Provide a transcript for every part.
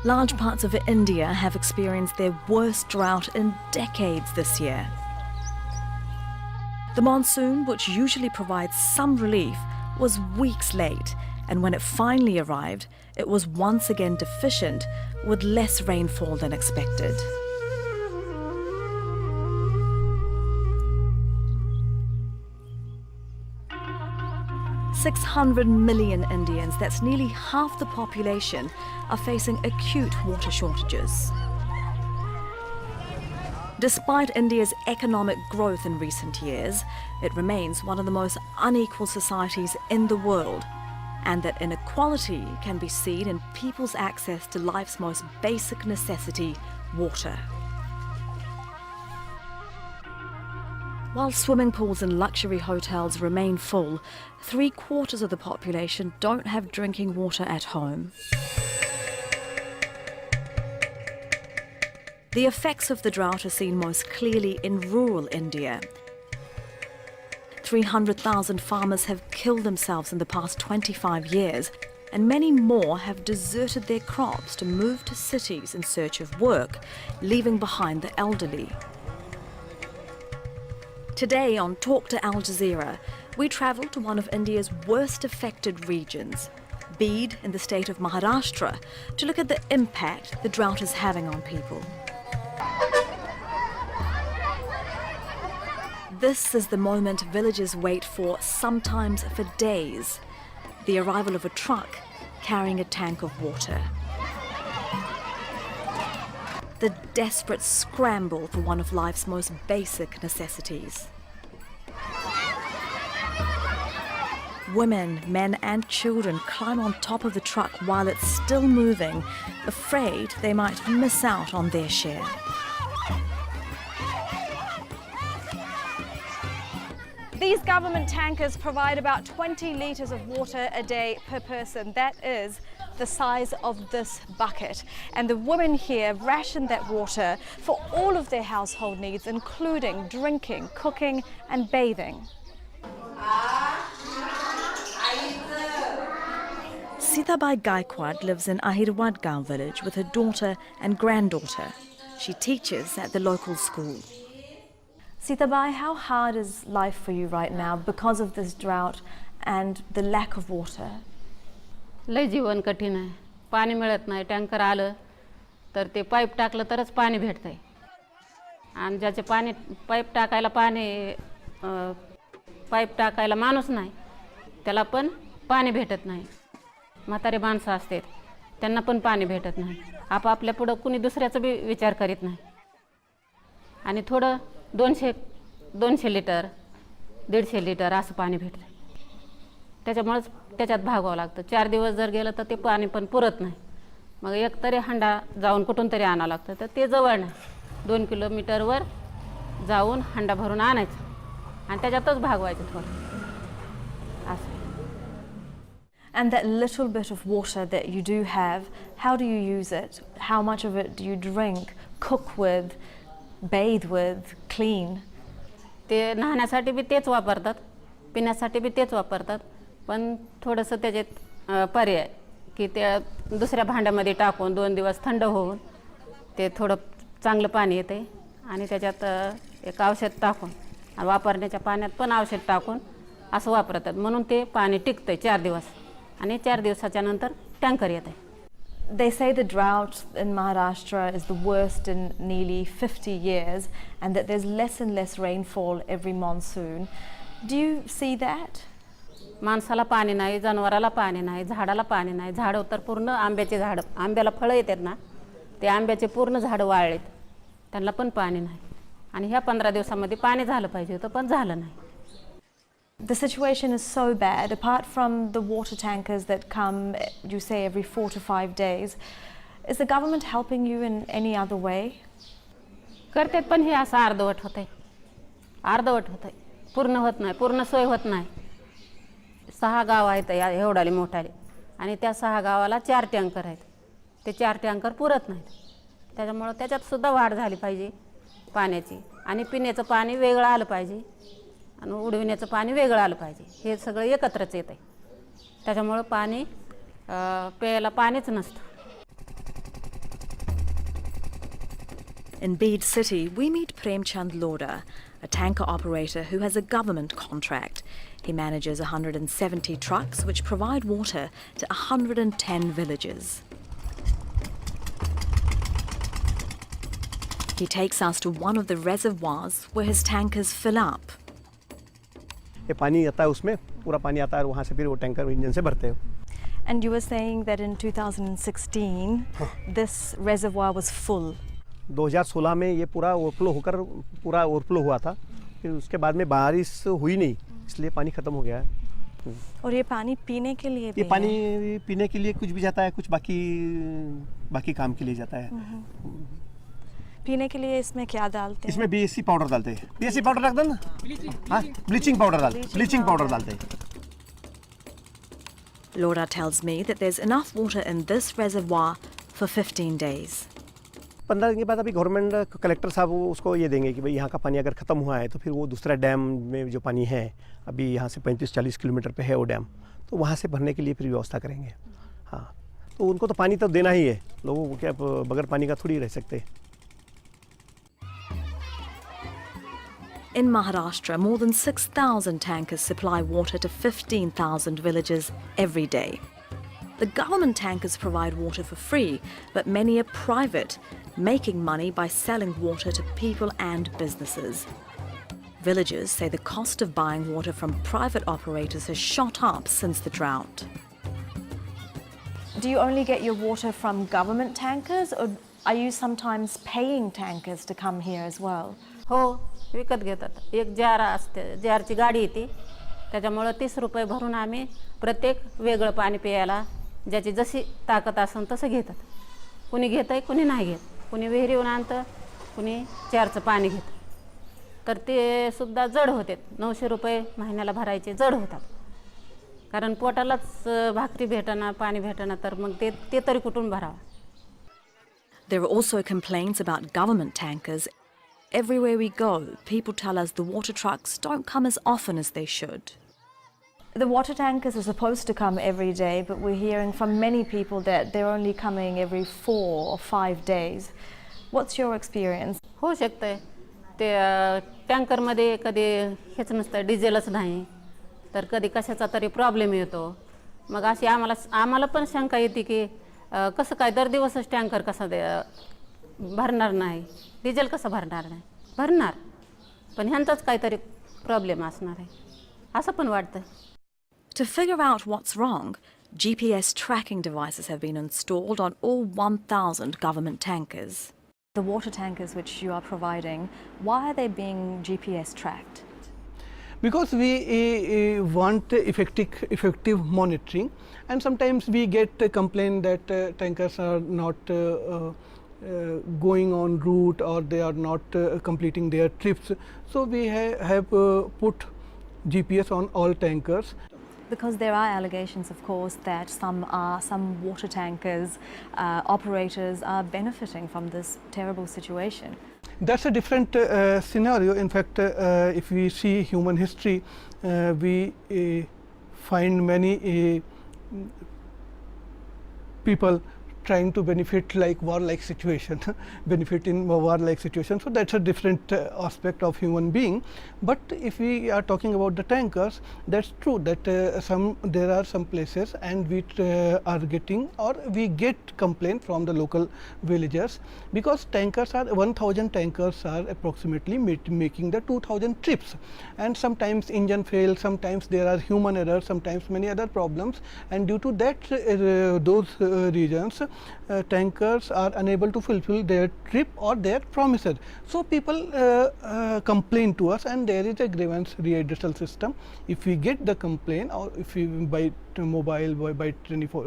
Large parts of India have experienced their worst drought in decades this year. The monsoon, which usually provides some relief, was weeks late, and when it finally arrived, it was once again deficient, with less rainfall than expected. "600 million Indians, that's nearly half the population, are facing acute water shortages. Despite India's economic growth in recent years, it remains one of the most unequal societies in the world, and that inequality can be seen in people's access to life's most basic necessity, water. While swimming pools and luxury hotels remain full, 3/4 of the population don't have drinking water at home. The effects of the drought are seen most clearly in rural India. 300,000 farmers have killed themselves in the past 25 years, and many more have deserted their crops to move to cities in search of work, leaving behind the elderly. Today on Talk to Al Jazeera, we travel to one of India's worst affected regions, Bid in the state of Maharashtra, to look at the impact the drought is having on people. This is the moment villagers wait for, sometimes for days, the arrival of a truck carrying a tank of water. The desperate scramble for one of life's most basic necessities. Women, men and children climb on top of the truck while it's still moving, afraid they might miss out on their share. These government tankers provide about 20 litres of water a day per person. That is the size of this bucket. And the women here ration that water for all of their household needs, including drinking, cooking and bathing. Sitabai Gaikwad lives in Ahirwadgaon village with her daughter and granddaughter. She teaches at the local school. Sitabai, how hard is life for you right now because of this drought and the lack of water? लय जीवन कठीण आहे. पाणी मिळत नाही. Tanker आलं तर ते pipe टाकलं तरच पाणी भेटतंय. आणि ज्याचे पाणी पाईप टाकायला माणूस नाही, त्याला पण पाणी भेटत नाही. म्हातारे माणसं असतात, त्यांना पण पाणी भेटत नाही. आपापल्या पुढं कुणी दुसऱ्याचा बी विचार करीत नाही. आणि थोडं 200 लिटर 150 लिटर असं पाणी भेटतं. त्याच्यामुळेच त्याच्यात भागावं लागतं. 4 दिवस जर गेलं तर ते पाणी पण पुरत नाही. मग एक तरी हंडा जाऊन कुठून तरी आणावं लागतं. तर ते जवळ नाही, 2 किलोमीटरवर जाऊन हंडा भरून आणायचं आणि त्याच्यातच भागवायचं थोडं असं. And that little bit of water that you do have, how do you use it? How much of it do you drink, cook with, bathe with, clean? ते न्हाण्यासाठी बी तेच वापरतात, पिण्यासाठी बी तेच वापरतात. पण थोडंसं त्याच्यात पर्याय की त्या दुसऱ्या भांड्यामध्ये टाकून 2 दिवस थंड होऊन ते थोडं चांगलं पाणी येते आणि त्याच्यात एक औषध टाकून आणि वापरण्याच्या पाण्यात पण औषध टाकून असं वापरतात. म्हणून ते पाणी टिकतंय 4 दिवस आणि 4 दिवसाच्या नंतर टँकर येते. They say the drought in Maharashtra is the worst in nearly 50 years and that there's less and less rainfall every monsoon. Do you see that? माणसाला पाणी नाही, जनावराला पाणी नाही, झाडाला पाणी नाही. झाडं तर पूर्ण आंब्याचे झाडं, आंब्याला फळं येतात ना, ते आंब्याचे पूर्ण झाडं वाळलेत, त्यांना पण पाणी नाही. आणि ह्या 15 दिवसामध्ये पाणी झालं पाहिजे होतं पण झालं नाही. The situation is so bad. Apart from the water tankers that come, you say, every 4 to 5 days, is the government helping you in any other way? करतात पण हे असं अर्धवट होतंय, पूर्ण होत नाही, पूर्ण सोय होत नाही. 6 गाव आहेत एवढाले मोठाले आणि त्या 6 गावाला 4 टँकर आहेत. ते 4 टँकर पुरत नाहीत. त्याच्यामुळं त्याच्यात सुद्धा वाढ झाली पाहिजे पाण्याची आणि पिण्याचं पाणी वेगळं आलं पाहिजे आणि उडविण्याचं पाणी वेगळं आलं पाहिजे. हे सगळं एकत्रच येतं आहे. त्याच्यामुळं पाणी प्यायला पाणीच नसतं. In Bede City, we meet Premchand Loda, a tanker operator who has a government contract. He manages 170 trucks which provide water to 110 villages. He takes us to one of the reservoirs where his tankers fill up. ये पानी आता है उसमें पूरा पानी आता है और वहाँ से फिर वो टैंकर इंजन से भरते हैं. And you were saying that in 2016 this reservoir was full. 2016 में ये पूरा ओवरफ्लो होकर पूरा ओवरफ्लो हुआ था. फिर उसके बाद में बारिश हुई नहीं इसलिए पानी ख़त्म हो गया है. और ये पानी पीने के लिए भी ये पानी पीने के लिए कुछ भी जाता है, कुछ बाकी काम के लिए जाता है. पीने के लिए इसमें क्या डालते हैं? इसमें बीएससी पाउडर डालते हैं. बीएससी पाउडर रख दो ना. हाँ, ब्लीचिंग पाउडर डालते हैं. Loda tells me that there's enough water in this reservoir for 15 days. 15 दिन के बाद अभी गवर्नमेंट कलेक्टर साहब उसको ये देंगे कि भाई यहाँ का पानी अगर ख़त्म हुआ है तो फिर वो दूसरा डैम में जो पानी है अभी यहाँ से 35-40 किलोमीटर पे है वो डैम, तो वहाँ से भरने के लिए फिर व्यवस्था करेंगे. हाँ, तो उनको तो पानी तो देना ही है. लोगों को क्या बगैर पानी का थोड़ी रह सकते. In Maharashtra, more than 6,000 tankers supply water to 15,000 villages every day. The government tankers provide water for free, but many are private, making money by selling water to people and businesses. Villagers say the cost of buying water from private operators has shot up since the drought. Do you only get your water from government tankers, or are you sometimes paying tankers to come here as well? हो, विकत घेतात. एक जार असते, जारची गाडी येते, त्याच्यामुळं 30 रुपये भरून आम्ही प्रत्येक वेगळं पाणी प्यायला ज्याची जशी ताकद असेल तसं घेतात. कुणी घेतंय, कुणी नाही घेत. कुणी विहिरीहून आणतं, कुणी जारचं पाणी घेतं. तर ते सुद्धा जड होते. 900 रुपये महिन्याला भरायचे जड होतात. कारण पोटालाच भाकरी भेटना, पाणी भेटना, तर मग ते तरी कुठून भरावं. There are also complaints about government tankers. Everywhere we go, people tell us the water trucks don't come as often as they should. The water tankers are supposed to come every day, but we're hearing from many people that they're only coming every 4 or 5 days. What's your experience? होऊ शकतंय. ते टँकरमध्ये कधी हेच नसतं, डिझेलच नाही, तर कधी कशाचा तरी प्रॉब्लेम येतो. मग अशी आम्हाला पण शंका येते की कसं काय दर दिवसच टँकर कसा भरणार नाही, डिझेल कसं भरणार नाही. भरणार, पण ह्यांचाच काहीतरी प्रॉब्लेम असणार आहे असं पण वाटतं. To figure out what's wrong, GPS tracking devices have been installed on all 1,000 government tankers. The water tankers which you are providing, why are they being GPS tracked? Because we want effective monitoring, and sometimes we get a complaint that tankers are not going on route, or they are not completing their trips. So we have put GPS on all tankers. Because there are allegations, of course, that some water tankers operators are benefiting from this terrible situation. That's a different scenario. In fact, if we see human history, we find many people trying to benefit like war-like situation, benefit in war-like situation. So that's a different aspect of human being. But if we are talking about the tankers, that's true that there are some places, and we are getting, or we get complaint from the local villagers, because tankers are 1,000 tankers are approximately making the 2,000 trips, and sometimes engine fails, sometimes there are human errors, sometimes many other problems, and due to that those regions tankers are unable to fulfill their trip or their promises. So people complain to us, and there is a grievance redressal system. If we get the complaint, or if we by mobile, by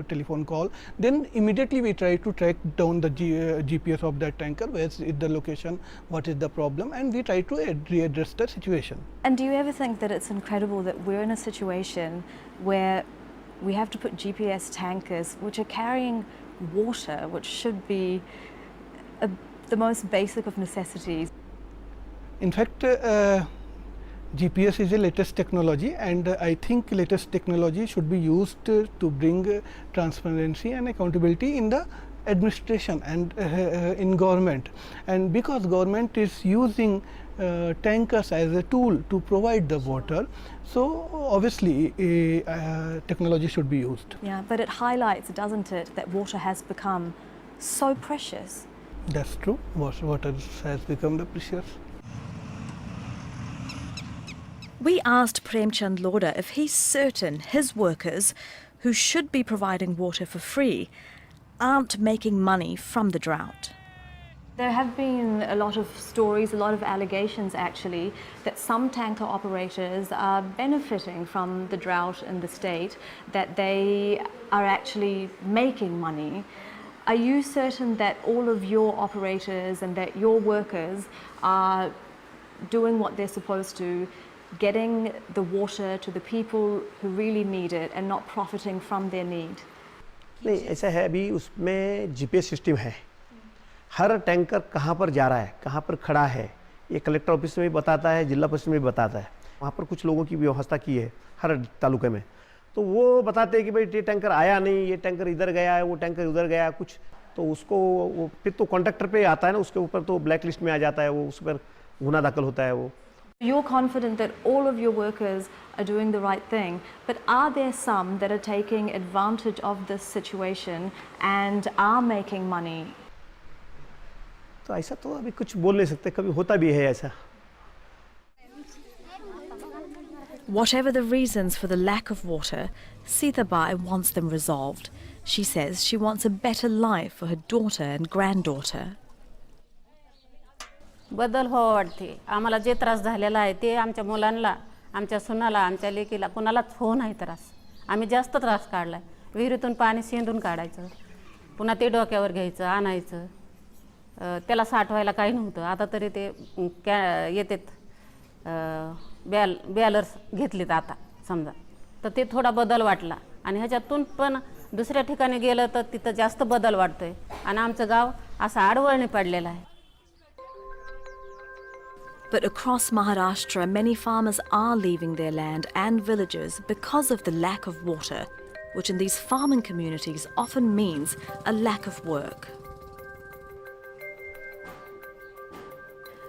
telephone call, then immediately we try to track down the GPS of that tanker, where is the location, what is the problem, and we try to readdress the situation. And do you ever think that it's incredible that we're in a situation where we have to put GPS tankers which are carrying water, which should be the most basic of necessities? In fact, GPS is the latest technology, and I think latest technology should be used to bring transparency and accountability in the administration and in government, and because government is using tankers as a tool to provide the water, so obviously technology should be used. Yeah, but it highlights, doesn't it, that water has become so precious. That's true. Water has become the precious. We asked Premchand Lauda if he's certain his workers, who should be providing water for free, aren't making money from the drought. There have been a lot of stories, a lot of allegations actually, that some tanker operators are benefiting from the drought in the state, that they are actually making money. Are you certain that all of your operators and that your workers are doing what they're supposed to, getting the water to the people who really need it and not profiting from their need? नहीं, ऐसा है, अभी उसमें GPS system है, हर tanker कहाँ पर जा रहा है, कहाँ पर खड़ा है, ये कलेक्टर ऑफिस में भी बताता है, जिला परिषद में भी बताता है। वहाँ पर कुछ लोगों की व्यवस्था की है हर तालुके में, तो वो बताते हैं कि भाई ये टैंकर आया नहीं, ये टैंकर इधर गया है, वो टैंकर उधर गया कुछ, तो उसको वो फिर तो कॉन्ट्रैक्टर पे आता है ना, उसके ऊपर तो ब्लैक लिस्ट में आ जाता है, वो उस पर गुना दाखिल होता है वो। You're confident that all of your workers are doing the right thing, but are there some that are taking advantage of this situation and are making money? तो ऐसा तो अभी कुछ बोल नहीं सकते, कभी होता भी है ऐसा। Whatever the reasons for the lack of water, Sitabai wants them resolved. She says she wants a better life for her daughter and granddaughter. बदल व्हावं वाटते. आम्हाला जे त्रास झालेला आहे ते आमच्या मुलांना, आमच्या सुनाला, आमच्या लेकीला कुणालाच हो नाही त्रास. आम्ही जास्त त्रास काढलाय. विहिरीतून पाणी शेंदून काढायचं, पुन्हा ते डोक्यावर घ्यायचं, आणायचं, त्याला साठवायला काही नव्हतं. आता तरी ते येतात बॅलर्स घेतलेत आता समजा, तर ते थोडा बदल वाटला. आणि ह्याच्यातून पण दुसऱ्या ठिकाणी गेलं तर तिथं जास्त बदल वाटतोय आणि आमचं गाव असं आडवळणी पडलेलं आहे. But across Maharashtra, many farmers are leaving their land and villages because of the lack of water, which in these farming communities often means a lack of work.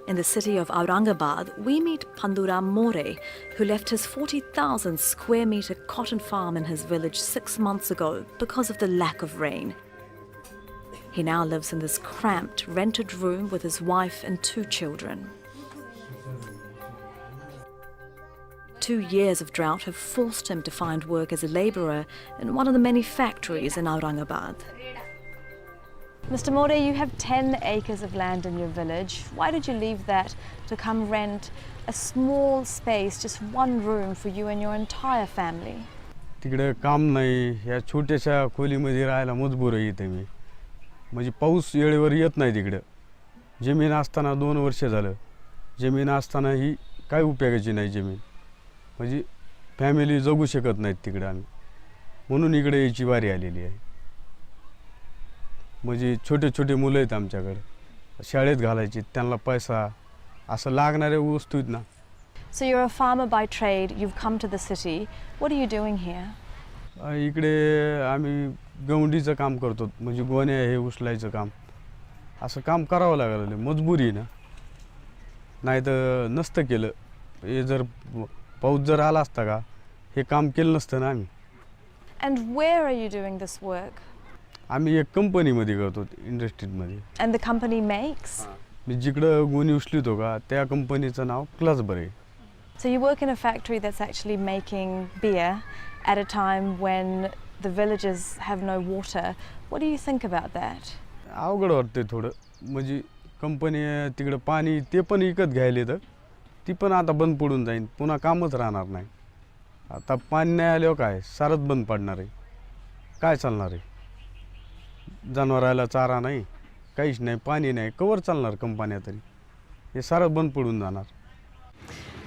In the city of Aurangabad, we meet Panduram More, who left his 40,000 square metre cotton farm in his village 6 months ago because of the lack of rain. He now lives in this cramped, rented room with his wife and 2 children. 2 years of drought have forced him to find work as a labourer in one of the many factories in Aurangabad. Mr. More, you have 10 acres of land in your village. Why did you leave that to come rent a small space, just one room for you and your entire family? तिकडे काम नाही, या छोट्याशा खोलीमध्ये राहायला मजबूर आहे इथे मी. म्हणजे पाऊस वेळेवर येत नाही तिकडे. जमीन असताना 2 वर्ष झालं, जमीन असताना ही काय उपयोगाची नाही जमीन. म्हणजे फॅमिली जगू शकत नाहीत तिकडे आम्ही, म्हणून इकडे यायची वारी आलेली आहे. म्हणजे छोटे छोटे मुलं आहेत आमच्याकडे, शाळेत घालायची, त्यांना पैसा असं लागणाऱ्या वस्तू आहेत ना. So you're a farmer by trade, you've come to the city. What are you doing here? इकडे आम्ही गवंडीचं काम करतो, म्हणजे गोण्या हे उचलायचं काम, असं काम करावं लागलं, मजबुरी ना, नाही तर नसतं केलं. हे जर पाऊस जर आला असता का हे काम केलं नसतं ना आम्ही. And where are you doing this work? आम्ही एक कंपनीमध्ये करतो, इंडस्ट्रीमध्ये. And the company makes? मी जिकडं गोणी उचलितो का त्या कंपनीचं नाव क्लासबर आहे. So you work in a factory that's actually making beer at a time when the villagers have no water. What do you think about that? अवघड वाटते थोडं. म्हणजे कंपनी तिकडं पाणी ते पण विकत घ्यायला येतं, ती पण आता बंद पडून जाईल, पुन्हा कामच राहणार नाही. आता पाणी नाही आल्यावर काय सारच बंद पडणार आहे, काय चालणार आहे. जनावराला चारा नाही, काहीच नाही, पाणी नाही, कवर चालणार कंपन्या तरी, हे सारं बंद पडून जाणार.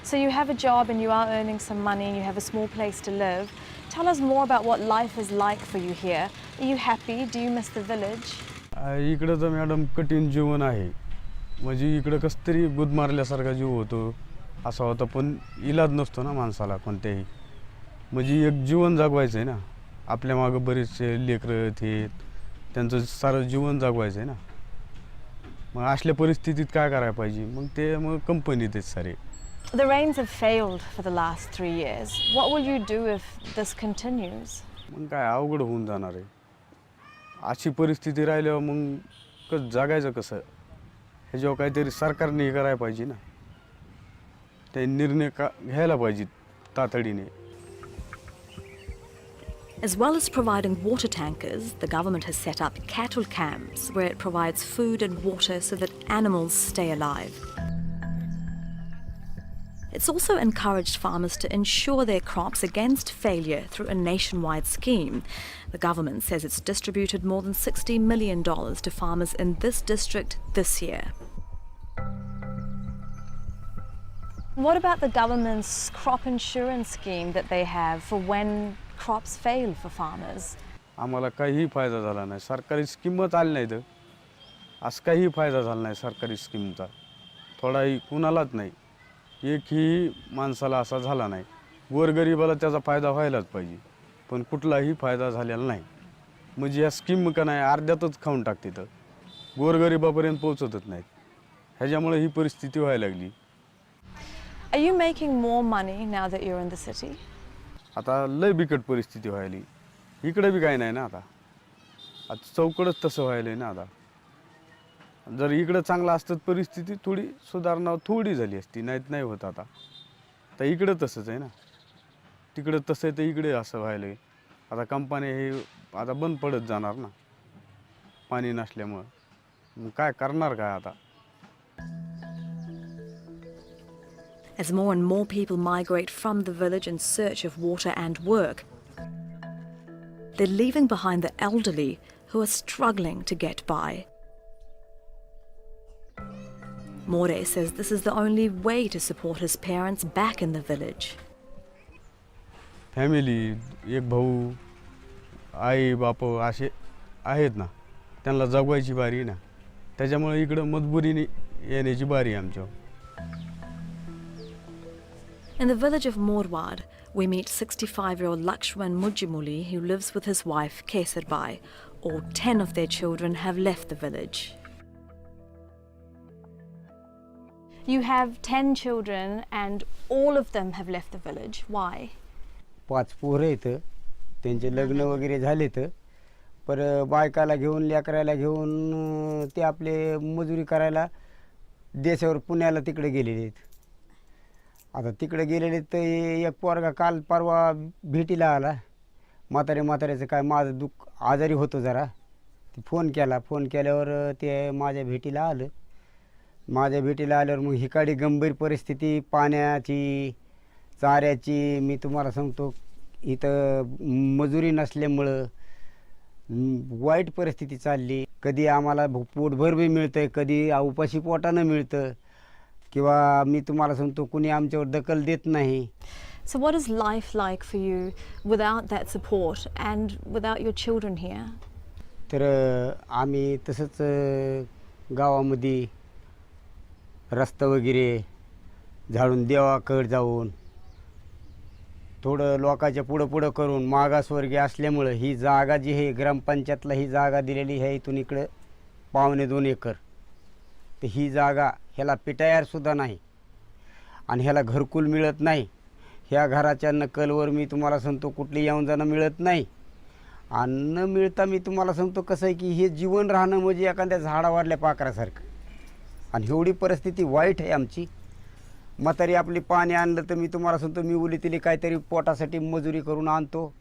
So you have a job and you are earning some money, you have a small place to live. Tell us more about what life is like for you here. Are you happy? Do you miss the village? इकडं तर madam कठीण जीवन आहे. म्हणजे इकडं कसं तरी गुद मारल्यासारखा जीव होतो, असा होता, पण इलाज नसतो ना माणसाला कोणत्याही. म्हणजे एक जीवन जगवायचं आहे ना, आपल्या मागं बरेचसे लेकरं आहेत, त्यांचं सारं जीवन जगवायचं आहे ना. मग असल्या परिस्थितीत काय करायला पाहिजे, मग ते मग कंपनीत आहेत सारे. The rains have failed for the last 3 years. What will you do if this continues? मग काय अवघड होऊन जाणार आहे. अशी परिस्थिती राहिल्यावर मग कसं जगायचं कसं, ह्याच्यावर काहीतरी सरकारने हे करायला पाहिजे ना. ते निर्णय घ्यायला पाहिजेत तातडीने. As well as providing water tankers, the government has set up cattle camps where it provides food and water so that animals stay alive. It's also encouraged farmers to insure their crops against failure through a nationwide scheme. The government says it's distributed more than $60 million to farmers in this district this year. What about the government's crop insurance scheme that they have for when crops fail for farmers? आम्हाला काहीही फायदा झाला नाही. सरकारी स्कीमच आली नाही तर असं काहीही फायदा झाला नाही सरकारी स्कीमचा. थोडाही कुणालाच नाही. एकही माणसाला असा झाला नाही. गोरगरिबाला त्याचा फायदा व्हायलाच पाहिजे, पण कुठलाही फायदा झालेला नाही. म्हणजे या स्कीम का नाही अर्ध्यातच खाऊन टाकते, तर गोरगरिबापर्यंत पोहोचतच नाहीत. ह्याच्यामुळे ही परिस्थिती व्हायला लागली. Are you making more money now that you're in the city? आता लय बिकट परिस्थिती व्हायली. इकडे बी काही नाही ना आता. आता चौकडच तसं व्हायलंय ना आता. जर इकडं चांगलं असतं परिस्थिती थोडी सुधारणा थोडी झाली असती, नाहीत नाही होत आता. तर इकडं तसंच आहे ना. तिकडं तसं आहे तर इकडे असं व्हायलंय. आता कंपन्या हे आता बंद पडत जाणार ना पाणी नसल्यामुळं. मग काय करणार काय आता. As more and more people migrate from the village in search of water and work, they're leaving behind the elderly who are struggling to get by. More says this is the only way to support his parents back in the village. Family, एक भाऊ, आई बाप असे आहेत ना, त्यांना जगवायची बारी आहे ना. त्याच्यामुळे इकडं मजबुरीने येण्याची बारी आहे आमच्यावर. In the village of Morwad, we meet 65-year-old Lakshman Mujimuli who lives with his wife Kesarbai. All 10 of their children have left the village. You have 10 children and all of them have left the village. Why? 5 पोरं आहेत, त्यांचे लग्न वगैरे झालेत, पर बायकाला घेऊन लेकराला घेऊन ते आपले मजुरी करायला देशावर पुण्याला तिकडे गेलेले आहेत. आता तिकडे गेलेले तर एक पोरगा काल परवा भेटीला आला. म्हाताऱ्याचं काय माझं दुःख आजारी होतो जरा, ते फोन केल्यावर ते माझ्या भेटीला आलं. माझ्या भेटीला आल्यावर मग हिकाडी गंभीर परिस्थिती पाण्याची चाऱ्याची. मी तुम्हाला सांगतो इथं मजुरी नसल्यामुळं वाईट परिस्थिती चालली. कधी आम्हाला पोटभर बी मिळतं, कधी उपाशी पोटानं मिळतं, किंवा मी तुम्हाला सांगतो कुणी आमच्यावर दखल देत नाही. So what is life like for you without that support and without your children here? तर आम्ही तसंच गावामध्ये रस्ता वगैरे झाडून देवाकडे जाऊन थोडं लोकांच्या पुढं करून मागासवर्गीय असल्यामुळं ही जागा जी आहे ग्रामपंचायतला ही जागा दिलेली आहे इथून इकडं 2.25 एकर. तर ही जागा ह्याला पिटायारसुद्धा नाही आणि ह्याला घरकुल मिळत नाही. ह्या घराच्या नकलवर मी तुम्हाला सांगतो कुठली येऊन जाणं मिळत नाही. आणि न मिळता मी तुम्हाला सांगतो कसं आहे की हे जीवन राहणं म्हणजे एखाद्या झाडावरल्या पाखरासारखं. आणि एवढी परिस्थिती वाईट आहे आमची. म्हातारी आपली पाणी आणलं तर मी तुम्हाला सांगतो मी उली तिली काहीतरी पोटासाठी मजुरी करून आणतो.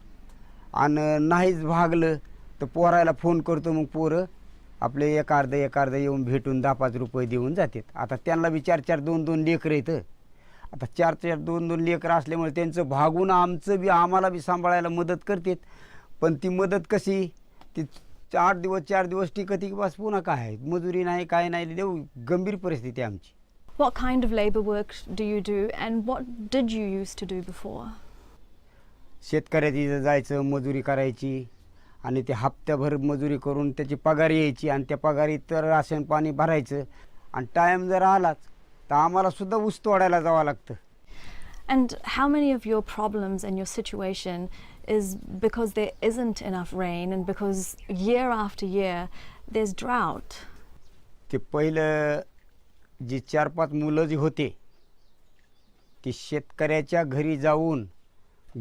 आणि नाहीच भागलं तर पोरायला फोन करतो, मग पोरं आपले एक अर्ध येऊन भेटून 10-5 रुपये देऊन जातात. आता त्यांना बी 4-4 2-2 लेकरं येतं. आता 4-4 2-2 लेकरं असल्यामुळे त्यांचं भागून आमचं बी आम्हाला बी सांभाळायला मदत करतात. पण ती मदत कशी, ती 4 दिवस 4 दिवस टिकती की बस पुन्हा काय मजुरी नाही काय नाही. देऊ गंभीर परिस्थिती आहे आमची. What kind of labor work do you do and what did you used to do before? शेतकऱ्याची जायचं मजुरी करायची आणि ते हप्त्याभर मजुरी करून त्याची पगार यायची आणि त्या पगारीत तर राशन पाणी भरायचं. आणि टाईम जर आलाच तर आम्हाला सुद्धा ऊस तोडायला जावं लागतं. And how many of your problems and your situation is because there isn't enough rain and because year after year there's drought? ते पहिलं जी 4-5 मुलं जी होते ती शेतकऱ्याच्या घरी जाऊन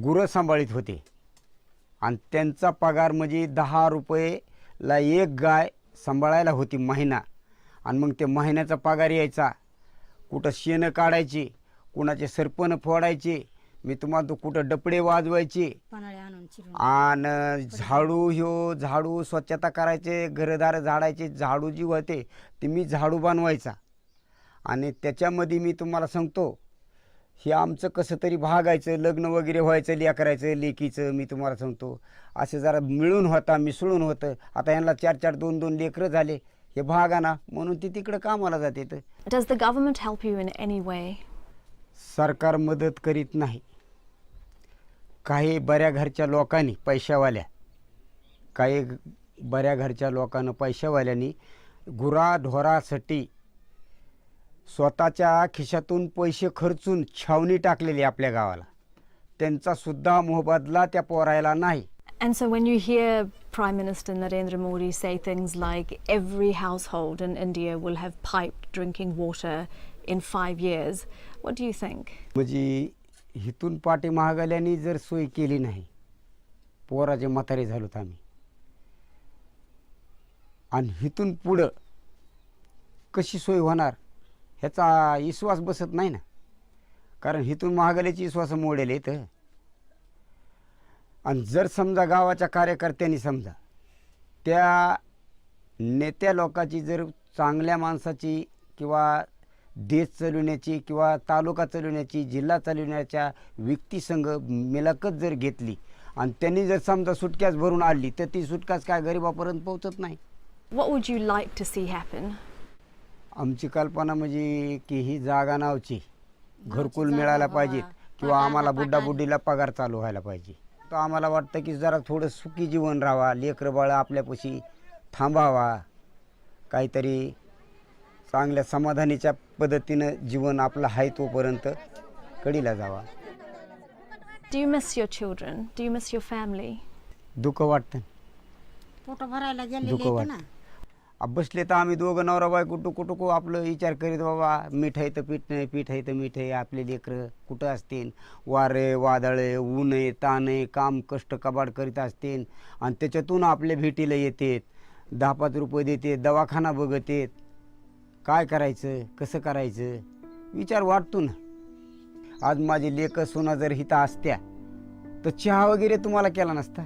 गुरं सांभाळीत होते आणि त्यांचा पगार म्हणजे 10 रुपयेला एक गाय सांभाळायला होती महिना. आणि मग ते महिन्याचा पगार यायचा. कुठं शेणं काढायचे, कुणाचे सरपण फोडायचे, मी तुम्हाला तो कुठं डपडे वाजवायचे आणि झाडू स्वच्छता करायचे, घरदार झाडायचे. झाडू जी होते ते मी झाडू बनवायचा. आणि त्याच्यामध्ये मी तुम्हाला सांगतो हे आमचं कसं तरी भागायचं, लग्न वगैरे व्हायचं, लेकरायचं लेकीचं. मी तुम्हाला सांगतो असं जरा मिळून होता, मिसळून होतं. आता यांना 4-4 2-2 लेकरं झाले, हे भागाना म्हणून ती तिकडं कामाला जाते. Does the government help you in any way? सरकार मदत करीत नाही. काही बऱ्या घरच्या लोकांनी पैशावाल्या, काही बऱ्या घरच्या लोकांना पैशावाल्यांनी गुराढोरासाठी स्वतःच्या खिशातून पैसे खर्चून छावणी टाकलेली आपल्या गावाला. त्यांचा सुद्धा मोबदला त्या पोरायला नाही. And so when you hear Prime Minister Narendra Modi say things like every household in India will have piped drinking water in 5 years, what do you think? म्हणजे हिथून पाठी महागाल्याने जर सोय केली नाही, पोराचे म्हातारे झालोत आम्ही, आणि हिथून पुढं कशी सोय होणार ह्याचा विश्वास बसत नाही ना. कारण हिथून महागाल्याची विश्वास मोडेल येतं. आणि जर समजा गावाच्या कार्यकर्त्यांनी समजा त्या नेत्या लोकांची जर चांगल्या माणसाची किंवा देश चालवण्याची किंवा तालुका चालवण्याची जिल्हा चालवण्याच्या व्यक्तीसंग मिलाखत जर घेतली आणि त्यांनी जर समजा सुटक्यास भरून आणली तर ती सुटकास काय गरिबापर्यंत पोहोचत नाही. What would you like to see happen? आमची कल्पना म्हणजे की ही जागा नावची घरकुल मिळायला पाहिजेत किंवा आम्हाला बुड्डा बुड्डीला पगार चालू व्हायला पाहिजे. तर आम्हाला वाटतं की जरा थोडं सुखी जीवन राहावा, लेकरं बाळ आपल्यापाशी थांबावा, काहीतरी चांगल्या समाधानीच्या पद्धतीनं जीवन आपलं आहे तोपर्यंत कडीला जावा. Do you miss your children? Do you miss your family? दुःख वाटतं, पोट भरायला गेलेले दुःख आहेत ना. वाटतं. बसले तर आम्ही दोघं नवरा बायको टुकू आपलं विचार करीत, बाबा मीठ आहे तर पीठ नाही, पीठ आहे तर मीठ आहे. आपले लेकरं कुठं असतील, वारे वादळे ऊन आहे ताण आहे, काम कष्ट कबाड करीत असतील आणि त्याच्यातून आपल्या भेटीला येतात, 10-5 रुपये देते, दवाखाना बघतेत. काय करायचं, कसं करायचं विचार वाटतो ना. आज माझी लेकं सोना जर हिता असत्या तर चहा वगैरे तुम्हाला केला नसता.